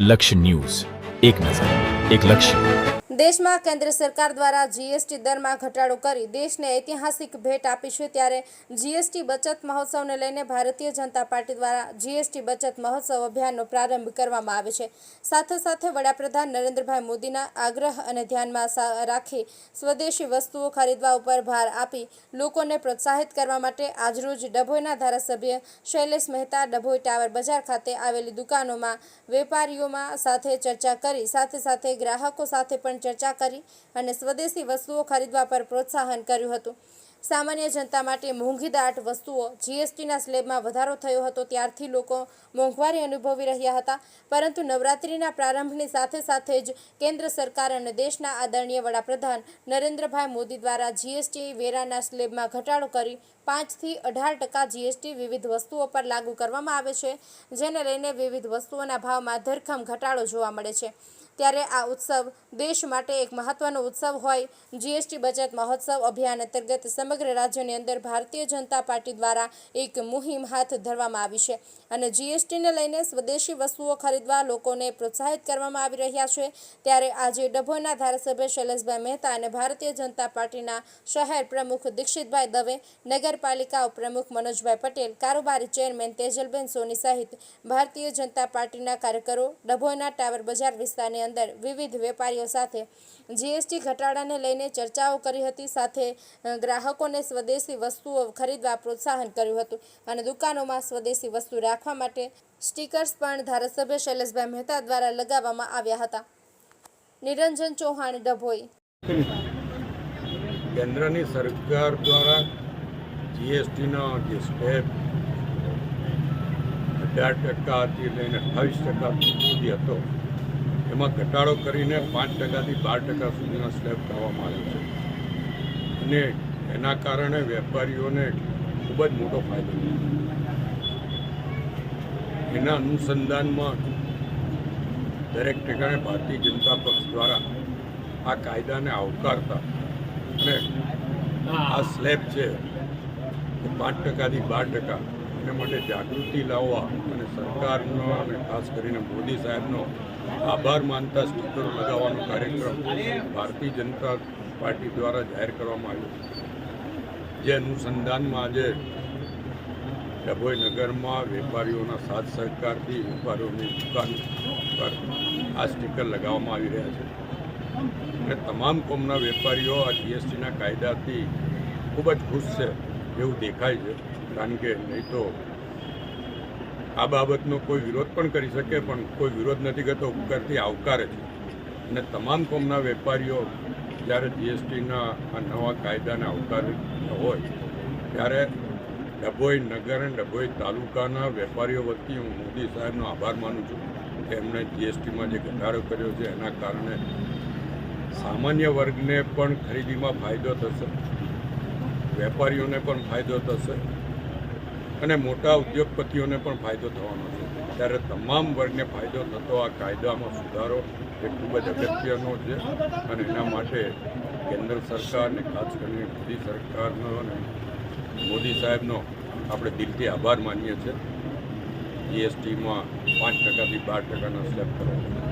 લક્ષ્ય ન્યૂઝ, એક નજર, એક લક્ષ્ય। દેશમાં કેન્દ્ર સરકાર દ્વારા જીએસટી દરમાં ઘટાડો કરી દેશને ઐતિહાસિક ભેટ આપી છે, ત્યારે જીએસટી બચત મહોત્સવને લઈને ભારતીય જનતા પાર્ટી દ્વારા જીએસટી બચત મહોત્સવ અભિયાનનો પ્રારંભ કરવામાં આવે છે। સાથે સાથે વડાપ્રધાન નરેન્દ્રભાઈ મોદીના આગ્રહ અને ધ્યાનમાં રાખી સ્વદેશી વસ્તુઓ ખરીદવા ઉપર ભાર આપી લોકોને પ્રોત્સાહિત કરવા માટે આજરોજ ડભોઈના ધારાસભ્ય શૈલેષ મહેતા ડભોઈ ટાવર બજાર ખાતે આવેલી દુકાનોમાં વેપારીઓમાં સાથે ચર્ચા કરી સાથે ગ્રાહકો સાથે પણ ચર્ચા કરી અને સ્વદેશી વસ્તુઓ ખરીદવા પર પ્રોત્સાહન કર્યું હતું। સામાન્ય જનતા માટે મોંઘીદાટ વસ્તુઓ જીએસટીના સ્લેબમાં વધારો થયો હતો ત્યારથી લોકો મોંઘવારી અનુભવી રહ્યા હતા, પરંતુ નવરાત્રિના પ્રારંભની સાથે જ કેન્દ્ર સરકાર અને દેશના આદરણીય વડાપ્રધાન નરેન્દ્રભાઈ મોદી દ્વારા જીએસટી વેરાના સ્લેબમાં ઘટાડો કરી 5 થી 18% જીએસટી વિવિધ વસ્તુઓ પર લાગુ કરવામાં આવે છે, જેને લઈને વિવિધ વસ્તુઓના ભાવમાં ધરખમ ઘટાડો જોવા મળે છે। ત્યારે આ ઉત્સવ દેશ માટે એક મહત્વનો ઉત્સવ હોય જીએસટી બચત મહોત્સવ અભિયાન અંતર્ગત સમગ્ર રાજ્યની અંદર ભારતીય જનતા પાર્ટી દ્વારા એક મુહિમ હાથ ધરવામાં આવી છે અને જીએસટીને લઈને સ્વદેશી વસ્તુઓ ખરીદવા લોકોને પ્રોત્સાહિત કરવામાં આવી રહ્યા છે। ત્યારે આજે ડભોઈના ધારાસભ્ય શૈલેષભાઈ મહેતા અને ભારતીય જનતા પાર્ટીના શહેર પ્રમુખ દીક્ષિતભાઈ દવે, નગરપાલિકા ઉપપ્રમુખ મનોજભાઈ પટેલ, કારોબારી ચેરમેન તેજલબેન સોની સહિત ભારતીય જનતા પાર્ટીના કાર્યકરો ડભોઈના ટાવર બજાર વિસ્તારની અંદર વિવિધ વેપારીઓ સાથે જીએસટી ઘટાડાને લઈને ચર્ચાઓ કરી હતી, સાથે ગ્રાહકોને સ્વદેશી વસ્તુઓ ખરીદવા પ્રોત્સાહન કર્યું હતું અને દુકાનોમાં સ્વદેશી વસ્તુ રાખવા માટે સ્ટીકર્સ પણ ધારાસભ્ય શૈલેષભાઈ મહેતા દ્વારા લગાવવામાં આવ્યા હતા। નિરંજન ચૌહાણ, ડભોઈ। કેન્દ્રની સરકાર દ્વારા જીએસટીનો જે સ્ટેપ 18%થી લઈને 28% સુધી હતો એમાં ઘટાડો કરીને 5%થી 12% સુધીનો સ્લેબ કરવામાં આવ્યો છે અને એના કારણે વેપારીઓને ખૂબ જ મોટો ફાયદો થયો। એના અનુસંધાનમાં દરેક ઠેકાણે ભારતીય જનતા પક્ષ દ્વારા આ કાયદાને આવકારતા અને આ સ્લેબ છે એ 5%થી 12% એના માટે જાગૃતિ લાવવા અને સરકારનો અને ખાસ કરીને મોદી સાહેબનો આભાર માનતા સ્ટીકરો લગાવવાનો કાર્યક્રમ ભારતીય જનતા પાર્ટી દ્વારા જાહેર કરવામાં આવ્યો, જે અનુસંધાનમાં આજે ડભોઈ નગરમાં વેપારીઓના સાથ સહકારથી વેપારીઓની દુકાન પર આ સ્ટીકર લગાવવામાં આવી રહ્યા છે અને તમામ કોમના વેપારીઓ આ જીએસટીના કાયદાથી ખૂબ જ ખુશ છે એવું દેખાય છે, કારણ કે નહીં તો આ બાબતનો કોઈ વિરોધ પણ કરી શકે, પણ કોઈ વિરોધ નથી કરતો, ઉપરથી આવકારે છે અને તમામ કોમના વેપારીઓ જ્યારે જીએસટીના આ નવા કાયદાને આવકારી હોય ત્યારે ડભોઈ નગર અને ડભોઈ તાલુકાના વેપારીઓ વતી હું મોદી સાહેબનો આભાર માનું છું કે એમણે જીએસટીમાં જે ઘટાડો કર્યો છે એના કારણે સામાન્ય વર્ગને પણ ખરીદીમાં ફાયદો થશે, વેપારીઓને પણ ફાયદો થશે અને મોટા ઉદ્યોગપતિઓને પણ ફાયદો થવાનો છે। ત્યારે તમામ વર્ગને ફાયદો થતો આ કાયદામાં સુધારો એ ખૂબ જ અગત્યનો છે અને એના માટે કેન્દ્ર સરકારને ખાસ કરીને મોદી સરકારનો અને મોદી સાહેબનો આપણે દિલથી આભાર માનીએ છીએ। જીએસટીમાં 5%થી 12%નો સ્લેબ કરવાનો